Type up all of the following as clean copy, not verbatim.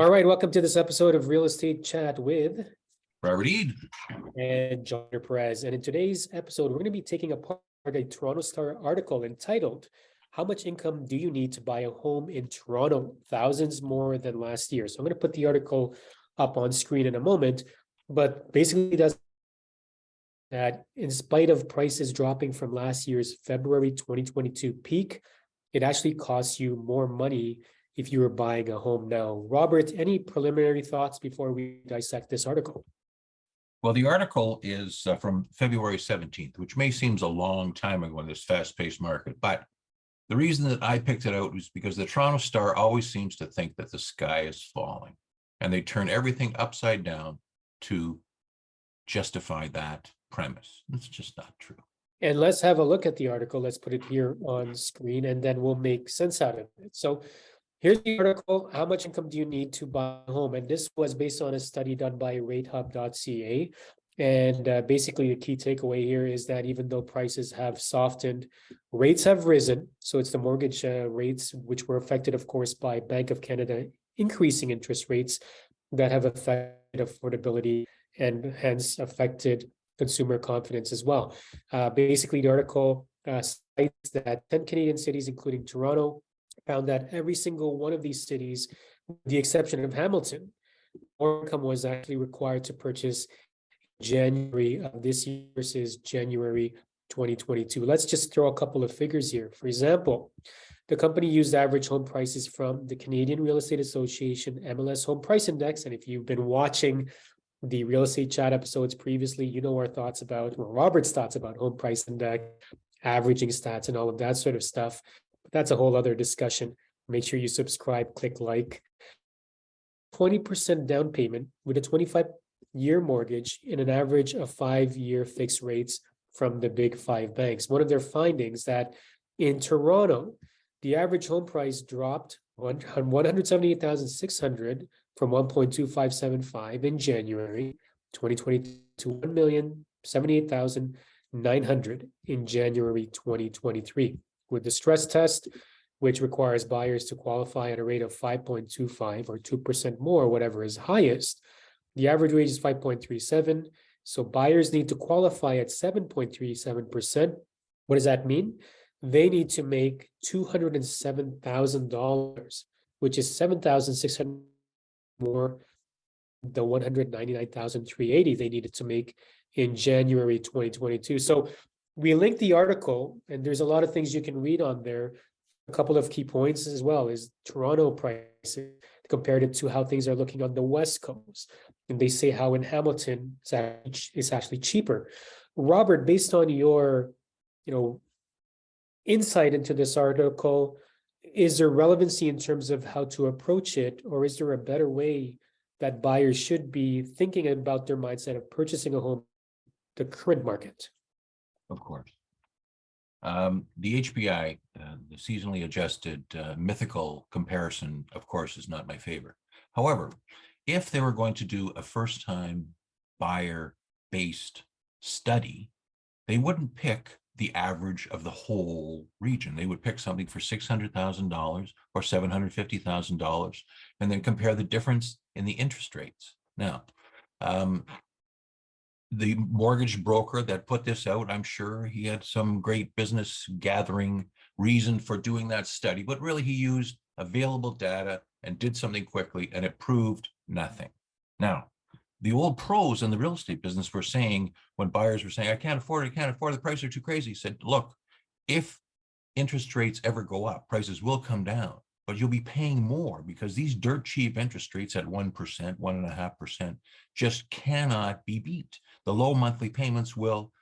All right, welcome to this episode of Real Estate Chat with Robert Eid. and John Perez. And in today's episode, we're going to be taking apart a Toronto Star article entitled, "How much income do you need to buy a home in Toronto? Thousands more than last year." So I'm going to put the article up on screen in a moment, but basically does that in spite of prices dropping from last year's February 2022 peak, it actually costs you more money if you were buying a home now. Robert, any preliminary thoughts before we dissect this article? Well, the article is from February 17th, which may seem a long time ago in this fast-paced market, but the reason that I picked it out was because the Toronto Star always seems to think that the sky is falling, and they turn everything upside down to justify that premise. It's just not true. And let's have a look at the article. Let's put it here on screen, and then we'll make sense out of it. So here's the article, "How much income do you need to buy a home?" And this was based on a study done by ratehub.ca. And basically, the key takeaway here is that even though prices have softened, rates have risen. So it's the mortgage rates, which were affected, of course, by Bank of Canada increasing interest rates, that have affected affordability and hence affected consumer confidence as well. Basically, the article cites that 10 Canadian cities, including Toronto, found that every single one of these cities, with the exception of Hamilton, more income was actually required to purchase January of this year versus January 2022. Let's just throw a couple of figures here. For example, the company used average home prices from the Canadian Real Estate Association MLS Home Price Index. And if you've been watching the Real Estate Chat episodes previously, you know our thoughts about, or Robert's thoughts about home price index, averaging stats, and all of that sort of stuff. But that's a whole other discussion. Make sure you subscribe, click like. 20% down payment with a 25-year mortgage and an average of 5-year fixed rates from the big five banks. One of their findings that in Toronto, the average home price dropped 178,600 from 1.2575 in January 2020 to 1,078,900 in January 2023. With the stress test, which requires buyers to qualify at a rate of 5.25 or 2% more, whatever is highest, the average wage is 5.37. So buyers need to qualify at 7.37%. What does that mean? They need to make $207,000, which is $7,600 more than the $199,380 they needed to make in January 2022. So we linked the article, and there's a lot of things you can read on there. A couple of key points as well is Toronto prices compared it to how things are looking on the West Coast. And they say how in Hamilton it's actually cheaper. Robert, based on your, insight into this article, is there relevancy in terms of how to approach it, or is there a better way that buyers should be thinking about their mindset of purchasing a home in the current market? Of course. The HPI, the seasonally adjusted mythical comparison, of course, is not my favorite. However, if they were going to do a first-time buyer-based study, they wouldn't pick the average of the whole region. They would pick something for $600,000 or $750,000 and then compare the difference in the interest rates. Now, the mortgage broker that put this out, I'm sure he had some great business gathering reason for doing that study, but really he used available data and did something quickly, and it proved nothing. Now, the old pros in the real estate business were saying, when buyers were saying, I can't afford it, the prices are too crazy, he said, look, if interest rates ever go up, prices will come down, but you'll be paying more because these dirt cheap interest rates at 1%, 1.5% just cannot be beat. The low monthly payments will,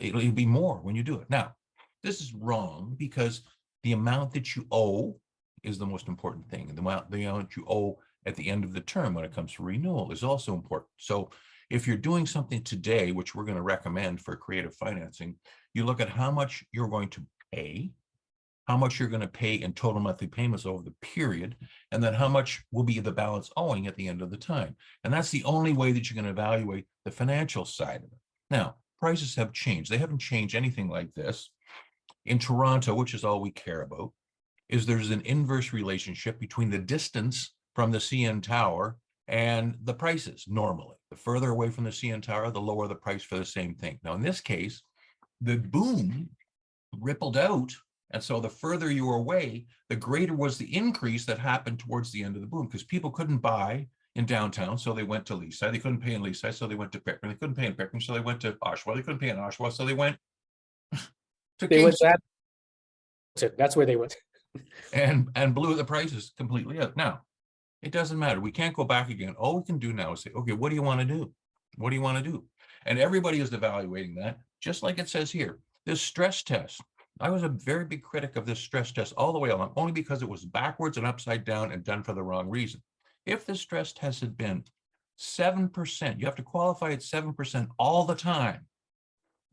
it'll be more when you do it. Now, this is wrong because the amount that you owe is the most important thing. And the amount you owe at the end of the term when it comes to renewal is also important. So if you're doing something today, which we're going to recommend for creative financing, you look at how much you're going to pay, how much you're going to pay in total monthly payments over the period, and then how much will be the balance owing at the end of the time. And that's the only way that you can evaluate the financial side of it. Now, prices have changed. They haven't changed anything like this. In Toronto, which is all we care about, is there's an inverse relationship between the distance from the CN Tower and the prices normally. The further away from the CN Tower, the lower the price for the same thing. Now, in this case, the boom rippled out. And so the further you were away, the greater was the increase that happened towards the end of the boom, because people couldn't buy in downtown, so they went to Leaside. They couldn't pay in Leaside, so they went to Pickering. They couldn't pay in Pickering, so they went to Oshawa. They couldn't pay in Oshawa, so they went to They went Kingston that's where they went. and blew the prices completely out. Now, it doesn't matter. We can't go back again. All we can do now is say, okay, what do you want to do? What do you want to do? And everybody is evaluating that, just like it says here. This stress test, I was a very big critic of this stress test all the way along, only because it was backwards and upside down and done for the wrong reason. If the stress test had been 7%, you have to qualify at 7% all the time,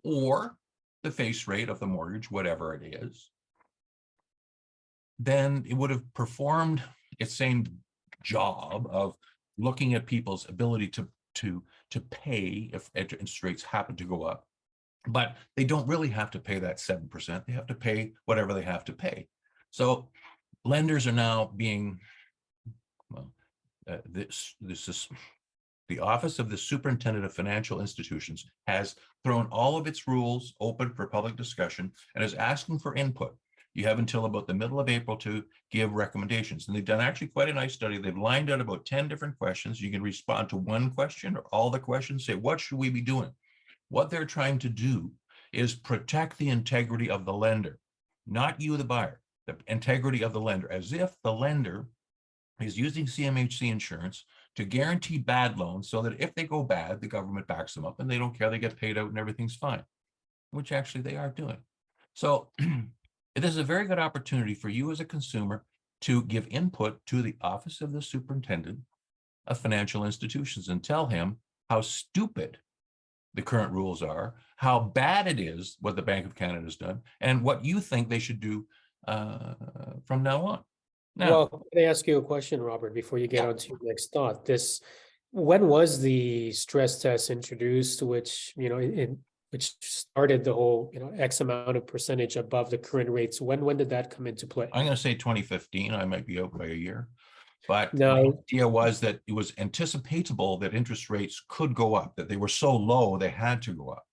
or the face rate of the mortgage, whatever it is, then it would have performed its same job of looking at people's ability to pay if interest rates happen to go up. But they don't really have to pay that 7%. They have to pay whatever they have to pay. So lenders are now being, well, this is the Office of the Superintendent of Financial Institutions has thrown all of its rules open for public discussion and is asking for input. You have until about the middle of April to give recommendations. And they've done actually quite a nice study. They've lined out about 10 different questions. You can respond to one question or all the questions, say, what should we be doing? What they're trying to do is protect the integrity of the lender, not you, the buyer, the integrity of the lender, as if the lender is using CMHC insurance to guarantee bad loans so that if they go bad, the government backs them up and they don't care, they get paid out and everything's fine, which actually they are doing. So this is a very good opportunity for you as a consumer to give input to the Office of the Superintendent of Financial Institutions and tell him how stupid the current rules are, how bad it is what the Bank of Canada has done, and what you think they should do from now on. Now, Well, can I ask you a question, Robert, before you get on to your next thought? When was the stress test introduced, which, which started the whole, X amount of percentage above the current rates? When did that come into play? I'm going to say 2015. I might be out by a year. But Now, the idea was that it was anticipatable that interest rates could go up, that they were so low, they had to go up.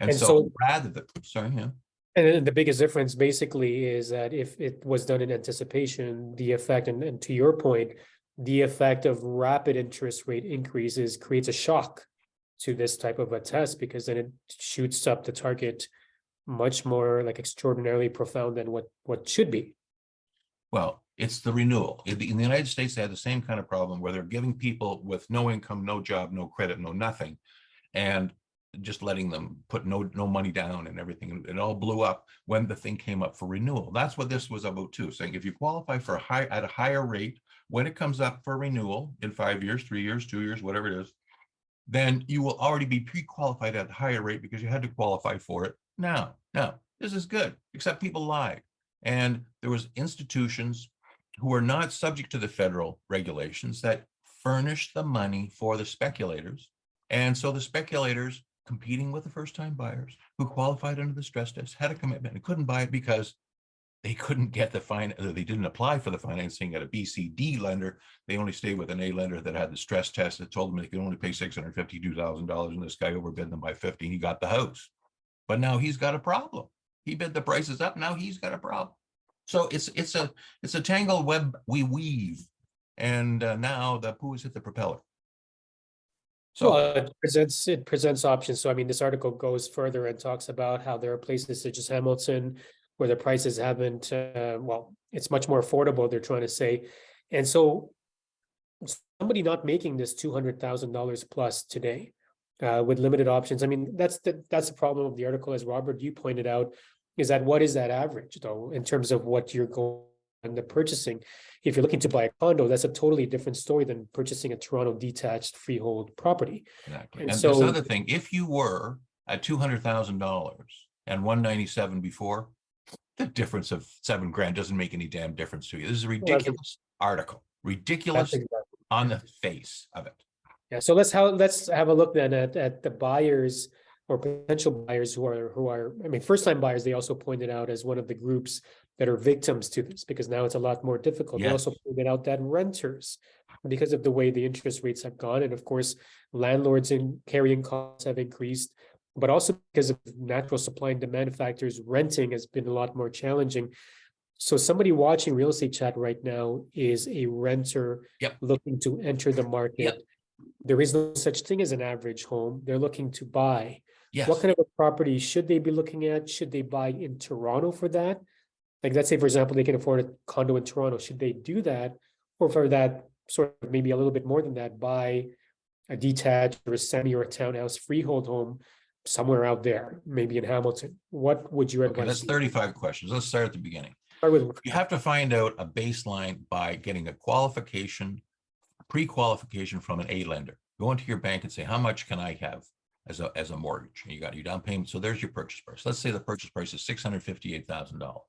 And so rather than, and the biggest difference basically is that if it was done in anticipation, the effect, and to your point, the effect of rapid interest rate increases creates a shock to this type of a test, because then it shoots up the target much more like extraordinarily profound than what should be. Well, it's the renewal. In the United States, they had the same kind of problem where they're giving people with no income, no job, no credit, no nothing, and just letting them put no money down and everything. It all blew up when the thing came up for renewal. That's what this was about too, saying if you qualify for at a higher rate, when it comes up for renewal in 5 years, 3 years, 2 years, whatever it is, then you will already be pre-qualified at a higher rate because you had to qualify for it. Now, this is good, except people lied. And there was institutions who are not subject to the federal regulations that furnished the money for the speculators. And so the speculators competing with the first-time buyers who qualified under the stress test had a commitment and couldn't buy it because they couldn't get they didn't apply for the financing at a BCD lender. They only stayed with an A lender that had the stress test that told them they could only pay $652,000, and this guy overbid them by 50. He got the house. But now he's got a problem. He bid the prices up. Now he's got a problem. So it's a tangled web we weave, and now the poo has hit the propeller. So well, it presents options. So I mean, this article goes further and talks about how there are places such as Hamilton where the prices haven't. It's much more affordable, they're trying to say, and so somebody not making this $200,000 plus today with limited options. I mean, that's the problem of the article, as Robert, you pointed out, is that what is that average though in terms of what you're going and the purchasing? If you're looking to buy a condo, that's a totally different story than purchasing a Toronto detached freehold property. Exactly. And so, this other thing, if you were at $200,000 and 197 before, the difference of $7,000 doesn't make any damn difference to you. This is a ridiculous article, ridiculous on the face of it. Yeah. So let's have a look then at the buyers or potential buyers who are, I mean, first-time buyers. They also pointed out as one of the groups that are victims to this, because now it's a lot more difficult. They Yes. also pointed out that renters, because of the way the interest rates have gone, and of course, landlords and carrying costs have increased, but also because of natural supply and demand factors, renting has been a lot more challenging. So somebody watching Real Estate Chat right now is a renter Yep. looking to enter the market. There is no such thing as an average home. They're looking to buy. What Yes. kind of a property should they be looking at? Should they buy in Toronto for that? Like, let's say, for example, they can afford a condo in Toronto. Should they do that? Or for that, sort of maybe a little bit more than that, buy a detached or a semi or a townhouse freehold home somewhere out there, maybe in Hamilton? What would your Okay, advice that's be? 35 questions. Let's start at the beginning. Start with You have to find out a baseline by getting a qualification, pre-qualification from an A lender. Go into your bank and say, how much can I have as a mortgage? And you got your down payment. So there's your purchase price. Let's say the purchase price is $658,000.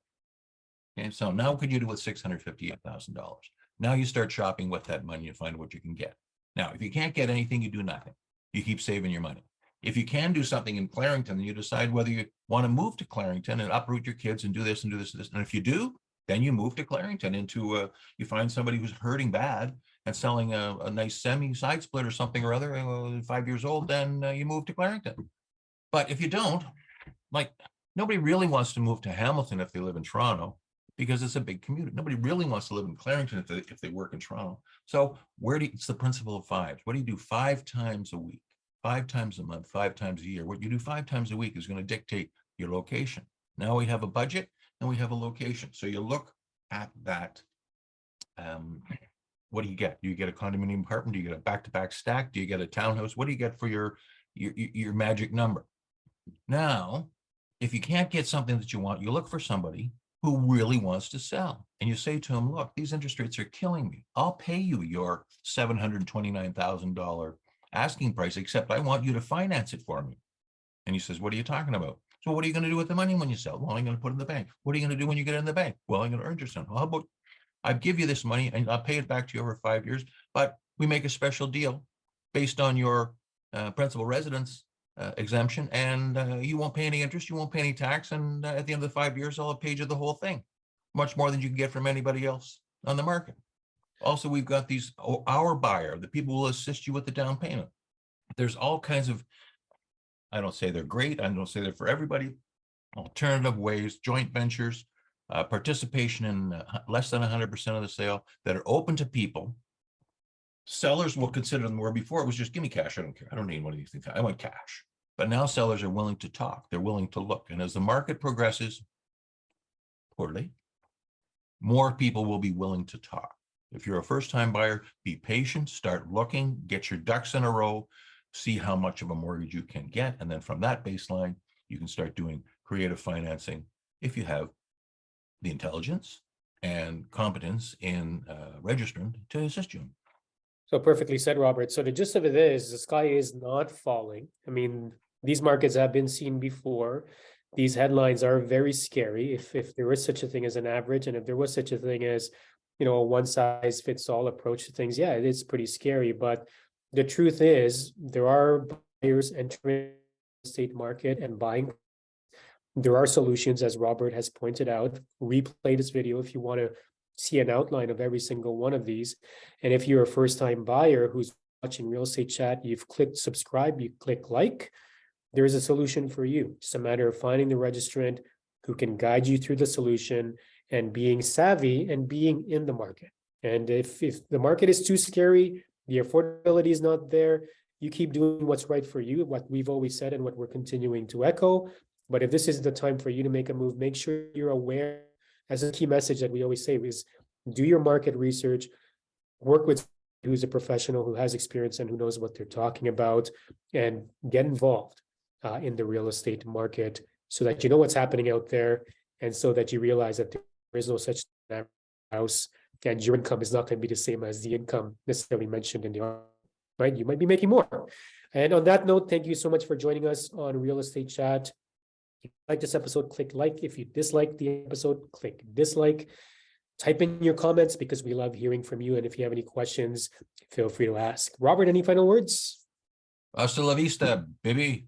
Okay, so now what could you do with $658,000? Now you start shopping with that money and find what you can get. Now, if you can't get anything, you do nothing. You keep saving your money. If you can do something in Clarington, you decide whether you want to move to Clarington and uproot your kids and do this and do this and this. And if you do, then you move to Clarington into you find somebody who's hurting bad and selling a nice semi side split or something or other, 5 years old, then you move to Clarington. But if you don't, like, nobody really wants to move to Hamilton if they live in Toronto, because it's a big commute. Nobody really wants to live in Clarington if they work in Toronto. So it's the principle of fives. What do you do 5 times a week, 5 times a month, 5 times a year? What you do 5 times a week is going to dictate your location. Now we have a budget and we have a location. So you look at that. What do you get? Do you get a condominium apartment? Do you get a back-to-back stack? Do you get a townhouse? What do you get for your magic number? Now, if you can't get something that you want, you look for somebody who really wants to sell. And you say to him, look, these interest rates are killing me. I'll pay you your $729,000 asking price, except I want you to finance it for me. And he says, what are you talking about? So what are you going to do with the money when you sell? Well, I'm going to put it in the bank. What are you going to do when you get it in the bank? Well, I'm going to earn interest on it. Well, how about I give you this money and I'll pay it back to you over 5 years, but we make a special deal based on your principal residence exemption, and you won't pay any interest, you won't pay any tax, and at the end of the 5 years, I'll have paid you the whole thing, much more than you can get from anybody else on the market. Also, we've got these our buyer, the people who will assist you with the down payment. There's all kinds of, I don't say they're great, I don't say they're for everybody, alternative ways, joint ventures, participation in less than 100% of the sale that are open to people. Sellers will consider them, where before it was just give me cash. I don't care. I don't need one of these things. I want cash. But now sellers are willing to talk. They're willing to look. And as the market progresses poorly, more people will be willing to talk. If you're a first-time buyer, be patient, start looking, get your ducks in a row, see how much of a mortgage you can get. And then from that baseline, you can start doing creative financing if you have the intelligence and competence in registrant to assist you. So perfectly said, Robert. So the gist of it is the sky is not falling. I mean, these markets have been seen before. These headlines are very scary. If there is such a thing as an average, and if there was such a thing as, a one size fits all approach to things, yeah, it is pretty scary. But the truth is there are buyers entering the estate market and buying. There are solutions, as Robert has pointed out. Replay this video if you want to see an outline of every single one of these. And if you're a first-time buyer who's watching Real Estate Chat, you've clicked subscribe, you click like, there is a solution for you. It's a matter of finding the registrant who can guide you through the solution and being savvy and being in the market. And if the market is too scary, the affordability is not there, you keep doing what's right for you, what we've always said and what we're continuing to echo. But if this is the time for you to make a move, make sure you're aware. As a key message that we always say is do your market research, work with who's a professional who has experience and who knows what they're talking about, and get involved in the real estate market so that you know what's happening out there, and so that you realize that there is no such house and your income is not going to be the same as the income necessarily mentioned in the article, right? You might be making more. And on that note, thank you so much for joining us on Real Estate Chat. If you like this episode, click like. If you dislike the episode, click dislike. Type in your comments because we love hearing from you. And if you have any questions, feel free to ask. Robert, any final words? Hasta la vista, baby.